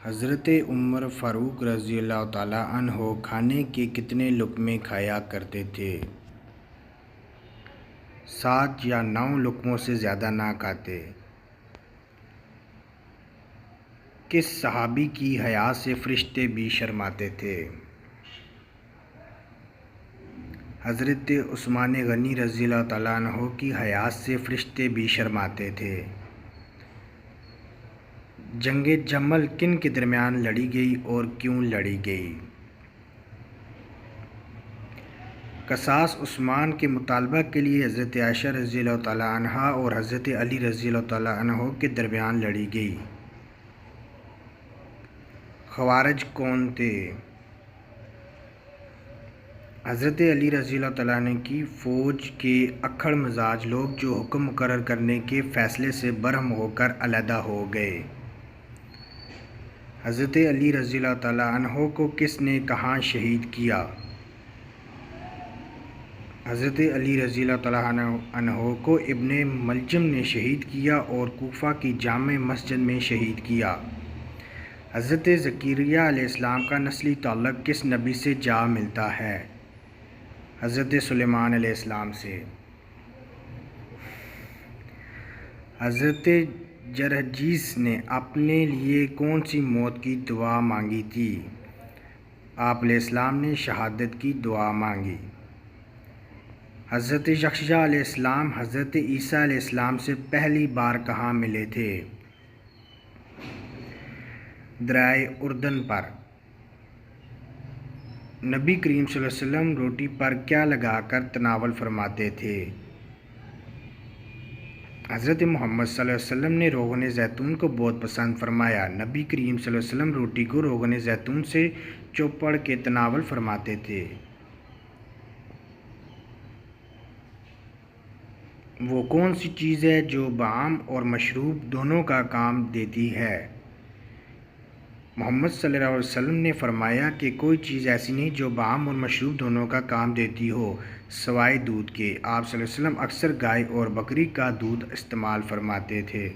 حضرت عمر فاروق رضی اللہ تعالیٰ عنہ کھانے کے کتنے لقمے کھایا کرتے تھے؟ 7 یا 9 لقموں سے زیادہ نہ کھاتے۔ کس صحابی کی حیا سے فرشتے بھی شرماتے تھے؟ حضرت عثمان غنی رضی اللہ تعالیٰ عنہ کی حیا سے فرشتے بھی شرماتے تھے۔ جنگ جمل کن کے درمیان لڑی گئی اور کیوں لڑی گئی؟ قصاص عثمان کے مطالبہ کے لیے حضرت عائشہ رضی اللہ تعالیٰ عنہا اور حضرت علی رضی اللہ تعالیٰ عنہ کے درمیان لڑی گئی۔ خوارج کون تھے؟ حضرت علی رضی اللہ تعالیٰ عنہ کی فوج کے اکھڑ مزاج لوگ جو حکم مقرر کرنے کے فیصلے سے برہم ہو کر علیحدہ ہو گئے۔ حضرت علی رضی اللہ تعالیٰ عنہ کو کس نے کہاں شہید کیا؟ حضرت علی رضی اللہ تعالیٰ عنہ کو ابن ملجم نے شہید کیا اور کوفہ کی جامع مسجد میں شہید کیا۔ حضرت زکریا علیہ السلام کا نسلی تعلق کس نبی سے جا ملتا ہے؟ حضرت سلیمان علیہ السلام سے۔ حضرت جرجیس نے اپنے لیے کون سی موت کی دعا مانگی تھی؟ آپ علیہ السلام نے شہادت کی دعا مانگی۔ حضرت یحییٰ علیہ السلام حضرت عیسیٰ علیہ السلام سے پہلی بار کہاں ملے تھے؟ دریائے اردن پر۔ نبی کریم صلی اللہ علیہ وسلم روٹی پر کیا لگا کر تناول فرماتے تھے؟ حضرت محمد صلی اللہ علیہ وسلم نے روغن زیتون کو بہت پسند فرمایا۔ نبی کریم صلی اللہ علیہ وسلم روٹی کو روغن زیتون سے چوپڑ کے تناول فرماتے تھے۔ وہ کون سی چیز ہے جو بعام اور مشروب دونوں کا کام دیتی ہے؟ محمد صلی اللہ علیہ وسلم نے فرمایا کہ کوئی چیز ایسی نہیں جو بعام اور مشروب دونوں کا کام دیتی ہو سوائے دودھ کے۔ آپ صلی اللہ علیہ وسلم اکثر گائے اور بکری کا دودھ استعمال فرماتے تھے۔